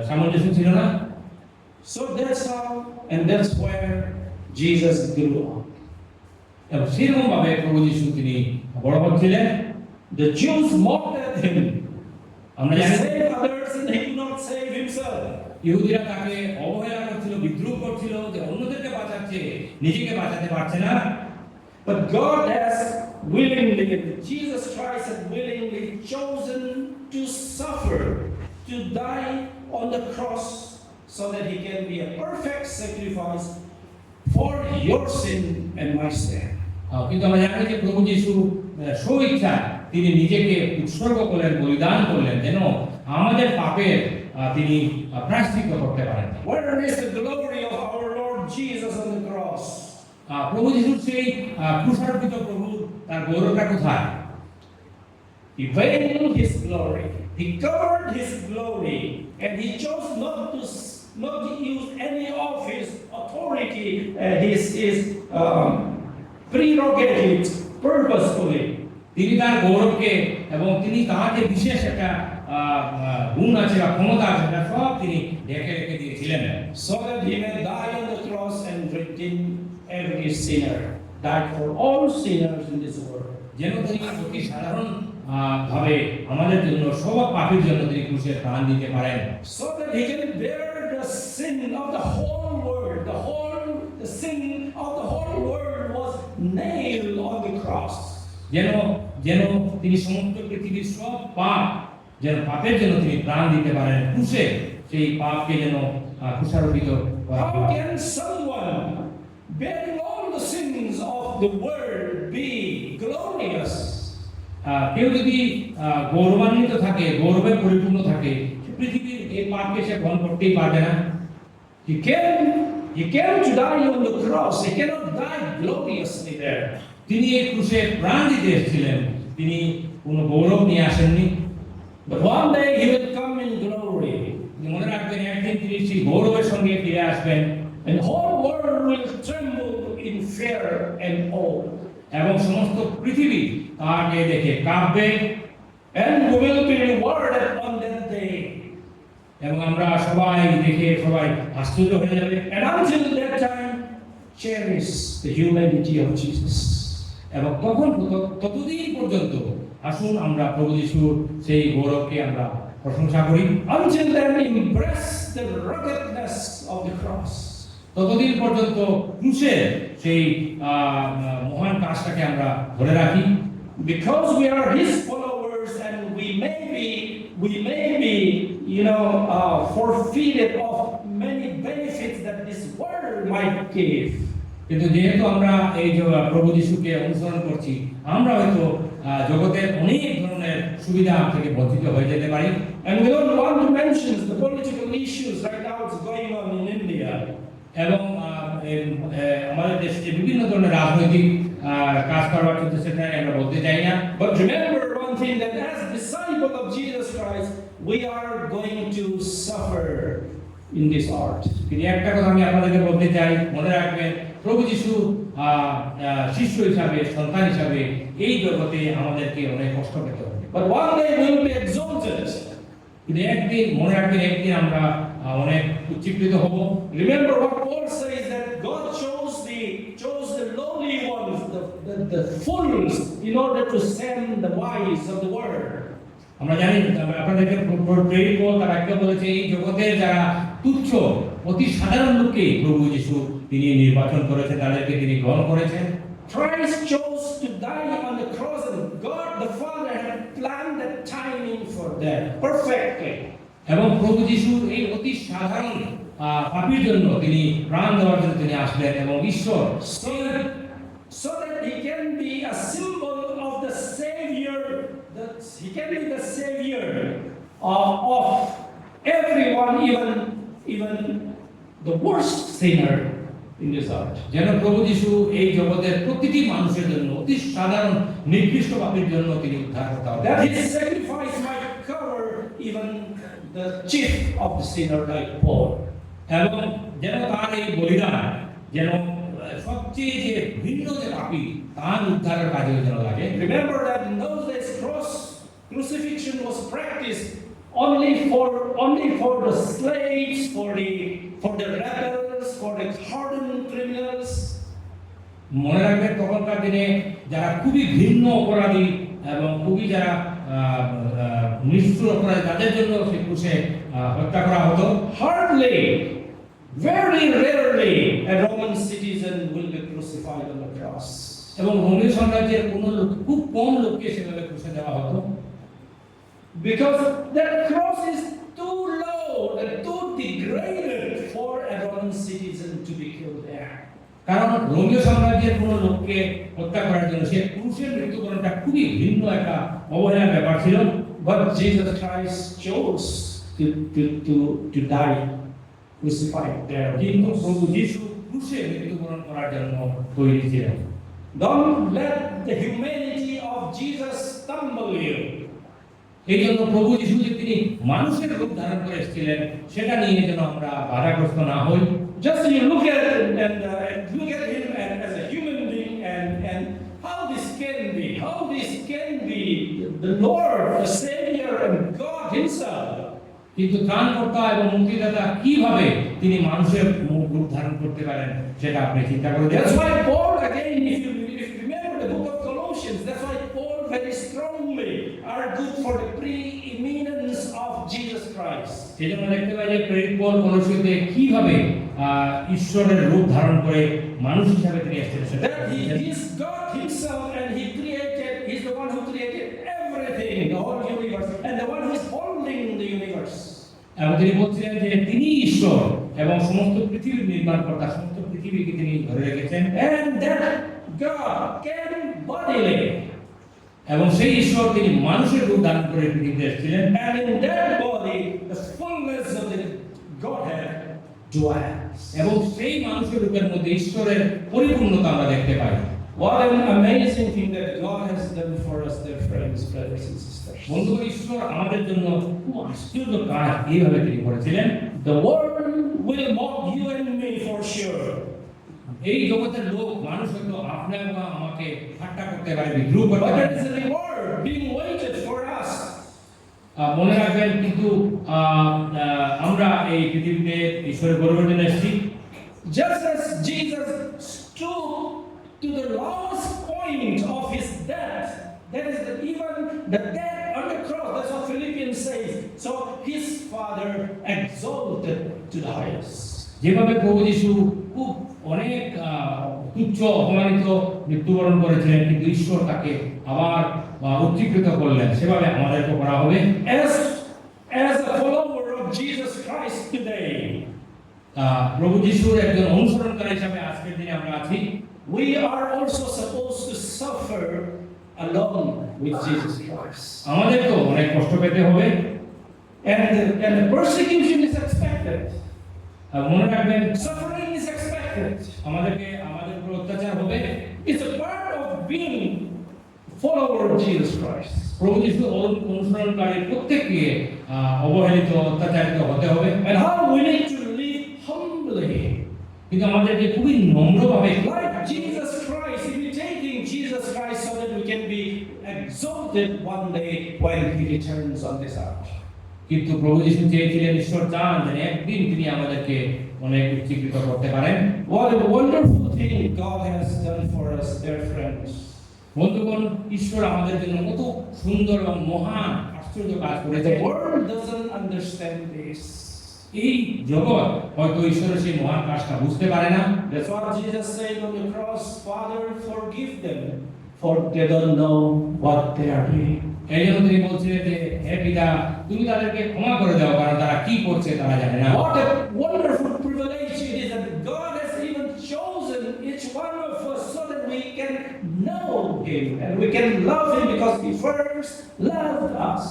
সামঞ্জস্য ছিল না। So that's how and that's where Jesus grew up. এবং সেরকম ভাবে প্রভু যিশু তিনি বড় হচ্ছিলেন। The Jews mocked at him. আমরা He জানি saved others and he could not save himself. ইহুদিরা তাকে অবহেলা করছিল, বিদ্রুপ করছিল যে অন্যদেরকে বাঁচাচ্ছে, নিজেকে বাঁচাতে পারছে না। But God has willingly, Jesus Christ has willingly chosen to suffer, to die on the cross, so that he can be a perfect sacrifice for your sin and my sin. কিন্তু আমরা জানি যে প্রভু যিশু স্বইচ্ছা তিনি নিজেকে উৎসর্গ করলেন, বলিদান করলেন যেন আমাদের পাপের তিনি প্রায়শ্চিত্ত করতে পারেন। Where is the glory of our Lord Jesus on the cross? প্রভু যিশুর সেই ক্রুশারোপিত প্রভু তার গৌরবটা কোথায়? He veiled his glory. He covered his glory, and he chose not to use any of his authority, his prerogatives purposefully. তিনি তার গৌরবকে এবং তিনি তার যে বিশেষ একটা গুণ আছে বা ক্ষমতা আছে সেটা সব তিনি ঢেকে রেখে দিয়েছিলেন, So that he may die on the cross and redeem every sinner, died for all sinners in this world. যেন তিনি অতি সাধারণ ভাবে আমাদের জন্য সব পাপীর জন্য তিনি ক্রুশে প্রাণ দিতে পারেন, So that he can bear the sin of the whole world. The sin of the whole world was nailed on the cross. যেন তিনি সমস্ত পৃথিবীর সব পাপ, যেন পাপের জন্য তিনি প্রাণ দিতে পারেন ক্রুশে, সেই পাপকে যেন ক্রুশারোপিত করা How হয়। can someone bearing all the sins of the world be glorious? কেউ যদি গৌরবান্বিত থাকে, গৌরবে পরিপূর্ণ থাকে, পৃথিবীর এই পাপকে সে গ্রহণ করতেই পারবে না। He came to die on the cross. He cannot die gloriously there. তিনি এই ক্রুশে প্রাণ দিতে এসেছিলেন, তিনি কোনো গৌরব নিয়ে আসেননি। But one day he will come in glory. মনে রাখবেন একদিন তিনি সেই গৌরবের সঙ্গে ফিরে আসবেন, And the whole world will tremble in fear and awe. এবং সমস্ত পৃথিবী তাকে দেখে কাঁপবে, And we will be rewarded on that day. এবং আমরা সবাই দেখে সবাই আশ্চর্য হয়ে যাবে। And until that time, cherish the humanity of Jesus. এবং ততদিন পর্যন্ত আসুন আমরা প্রভু যিশুর সেই গৌরবকে আমরা প্রশংসা করি। Until then, embrace the ruggedness of the cross. ততদিন পর্যন্ত ক্রুশের সেই মহান কাজটাকে আমরা ধরে রাখি। Because we are His followers, and we may be, forfeited of many benefits that this world might give. কিন্তু যেহেতু আমরা এই যে প্রভু যিশুকে অনুসরণ করছি, আমরা হয়তো জগতের অনেক ধরনের সুবিধা থেকে বঞ্চিত হয়ে যেতে পারি। And we don't want to mention the political issues right now it's going on in India. এবং আমাদের দেশে যে বিভিন্ন ধরনের রাজনৈতিক কাজ কারবার চলছে সেটা আমরা বলতে চাই না। But remember one thing, that as disciples of Jesus Christ, we are going to suffer in this earth. কিন্তু একটা কথা আমি আপনাদেরকে বলতে চাই, মনে রাখবেন প্রভু যিশু শিষ্য হিসাবে, সন্তান হিসাবে এই জগতে আমাদেরকে অনেক কষ্ট পেতে হবে। But one day we will be exalted. কিন্তু একদিন মনে রাখবেন, একদিন আমরা অনেক উচ্চীকৃত হব। Remember what Paul says, that God chose the lowly ones, the fools, in order to send the wise of the world. আমরা জানি, আপনাদেরকে প্রেরিত পৌল তার বাক্য বলেছে, এই জগতের যারা তুচ্ছ অতি সাধারণ লোককে প্রভু যিশু তিনি নির্বাচন করেছেন, তাদেরকে তিনি গ্রহণ করেছেন। Christ chose to die on the cross, and God the Father had planned the timing for that perfectly. এবং প্রভু যিশু এই অতি সাধারণ পাপীর জন্য তিনি প্রাণ দেওয়ার জন্য তিনি আসলেন, এবং ঈশ্বর So that he can be a symbol of the Savior, that he can be the Savior of everyone, even the worst sinner in this earth. যেন প্রভু যিশু এই জগতের প্রতিটি মানুষের জন্য, অতি সাধারণ নিকৃষ্ট পাপীর জন্য তিনি উদ্ধারকর্তা হন। That his sacrifice might cover even the chief of the sinner like Paul. এবং যেন তার এই বলিদান যেন সবচেয়ে যে ভিন্ন যে পাপী তার উদ্ধারের কাজে যেন লাগে। Remember that in those days crucifixion was practiced only for the slaves, for the rebels, for the hardened criminals. মনে রাখবেন, তখনকার দিনে যারা খুবই ভিন্ন অপরাধী এবং খুবই যারা নিষ্ঠুর অপরাধী, তাদের জন্য সে ক্রুশে হত্যা করা হতো। Hardly, very rarely, a Roman citizen will be crucified on the cross. এবং রোমীয় সাম্রাজ্যের কোনো লোক, খুব কম লোককে সেভাবে ক্রুশে দেওয়া হতো, because that cross is too low and too degraded for a Roman citizen to be killed there. কারণ রোমীয় সাম্রাজ্যের কোনো লোককে হত্যা করার জন্য সে ক্রুশের মৃত্যুবরণটা খুবই ভিন্ন একটা অবহেলার ব্যাপার ছিল। But Jesus Christ chose to die crucified there. কিন্তু প্রভু যিশু ক্রুশে মৃত্যুবরণ করার জন্য তৈরি ছিলেন। Don't let the humanity of Jesus stumble you. এই জন্য প্রভু যিশু যে তিনি মানুষের রূপ ধারণ করে এসেছিলেন, সেটা নিয়ে যেন আমরা বাধাগ্রস্ত না হই। Just you look at and look at him as a human being, and how this can be the Lord, the Savior, and God Himself. কিন্তু ত্রাণকর্তা এবং মুক্তিদাতা কিভাবে তিনি মানুষের রূপ ধারণ করতে পারেন, সেটা আপনি চিন্তা করে দেখুন। That's why Paul, again, if you remember the book of Colossians, that's why Paul very strongly argued for the preeminence of Jesus Christ. এই জন্য দেখতে পাই যে প্রেরিত পৌল কলোসীতে কিভাবে ঈশ্বরের রূপ ধারণ করে মানুষ হিসাবে তিনি এসেছেন। That he is God Himself, and He's the one who created everything, the whole universe, and the one who is holding the universe. এবং তিনি বলছিলেন যে তিনি ঈশ্বর এবং সমস্ত পৃথিবীর নির্মাণকর্তা, সমস্ত পৃথিবীকে তিনি ধরে রেখেছেন। And that God came bodily, এবং সেই ঈশ্বর তিনি মানুষের রূপ ধারণ করে পৃথিবীতে এসেছিলেন, and in that body the fullness of the Godhead dwells. এবং সেই মানুষের রূপের মধ্যে ঈশ্বরের পরিপূর্ণতা আমরা দেখতে পাই। What an amazing thing that God has done for us, dear friends, brothers and sisters. বন্ধুগণ, ঈশ্বর আমাদের জন্য খুব আশ্চর্য কাজ এইভাবে তিনি করেছিলেন। The world will mock you and me for sure. এই জগতের লোক, মানুষ হয়তো আপনাকে বা আমাকে ঠাট্টা করতে পারে, বিদ্রুপ করতে But পারে, there is a reward being waited for us. মনে রাখবেন, কিন্তু আমরা এই পৃথিবীতে ঈশ্বরের গৌরবের জন্য এসেছি। Just as Jesus stood to the last point of his death, that is even the death on the cross, that's what Philippians says. So his Father exalted to the highest. যেভাবে প্রভু যিশু খুব অনেক তুচ্ছ অপমানিত মৃত্যুবরণ করেছিলেন, কিন্তু ঈশ্বর তাকে আবার উচ্চীকৃত করলেন, সেভাবে আমাদেরকে করা হবে। As a follower of Jesus Christ today, প্রভু যিশুর একজন অনুসরণকারী হিসাবে আজকের দিনে আমরা আছি। we are also supposed to suffer along with Jesus Christ. আমাদেরকেও অনেক কষ্ট পেতে হবে, And the persecution is expected. মনে রাখবেন, Suffering is expected. আমাদের উপর অত্যাচার হবে। It's a part of being follower of Jesus Christ. প্রভু যিশু অনুসরণকারী প্রত্যেককে অবহেলিত, অত্যাচারিত হতে হবে। And how we need to live humbly, কিন্তু আমাদেরকে খুবই নম্রভাবে, like Jesus Christ, imitating Jesus Christ, so that we can be exalted one day when He returns on this earth. কিন্তু প্রভু যিশু চেয়েছিলেন, ঈশ্বর চান যে একদিন তিনি আমাদেরকে অনেক উচ্চীকৃত করতে পারেন। What a wonderful thing God has done for us, dear friends. বন্ধুগণ, ঈশ্বর আমাদের জন্য কত সুন্দর এবং মহান আশ্চর্য কাজ করেছে। The world doesn't understand this. এই জগৎ হয়তো ঈশ্বরের সেই মহান কাজটা বুঝতে পারে না। That's what Jesus said on the cross, Father, forgive them, for they don't know what they are doing. এই জন্য তিনি বলছিলেন যে, হে পিতা, তুমি তাদেরকে ক্ষমা করে দাও, কারণ তারা কি করছে তারা জানে না। What a wonderful privilege it is that God has even chosen each one of us so that we can know Him and we can love Him because He first loved us.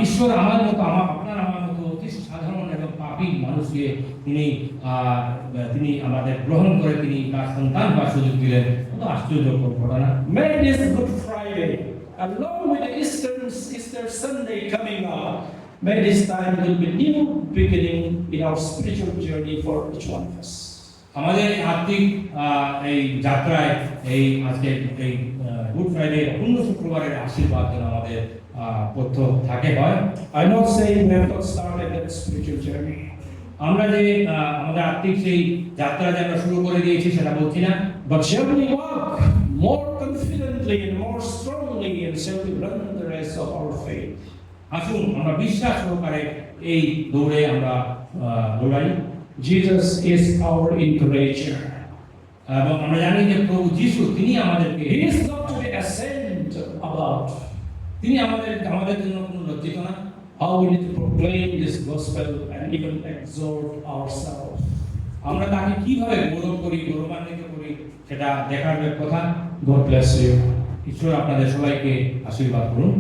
ঈশ্বর আমার মতো, আপনার আমার মতো অতি সাধারণ এবং পাপী মানুষকে তিনি আমাদের গ্রহণ করে তিনি তার সন্তান হওয়ার সুযোগ দিলেন। কত আশ্চর্যকর ঘটনা। May this Good Friday, along with the Easter Sunday coming up, may this time will be new beginning in our spiritual journey for each one of us. আমাদের আত্মিক এই যাত্রায় এই আজকে এই গুড ফ্রাইডে পূর্ণ শুক্রবারের আশীর্বাদ যেন আমাদের পথ্য থাকে হয়। I'm not saying we have not started that spiritual journey. আমরা যে আমাদের আত্মিক সেই যাত্রা যে আমরা শুরু করে দিয়েছি সেটা বলছি না, But shall we walk more confidently and more strongly and shall we run the race of our faith? আসুন আমরা বিশ্বাস সহকারে এই দৌড়ে আমরা দৌড়াই। Jesus is our encourager. এবং আমরা জানি যে প্রভু যিশু তিনি আমাদেরকে, He is not to be ashamed about. তিনি আমাদের জন্য কোনো লজ্জিত না। How we need to proclaim this gospel and even exhort ourselves. আমরা তাকে কিভাবে গৌরবান্বিত করি সেটা দেখার কথা। God bless you. ঈশ্বর আপনাদের সবাইকে আশীর্বাদ করুন।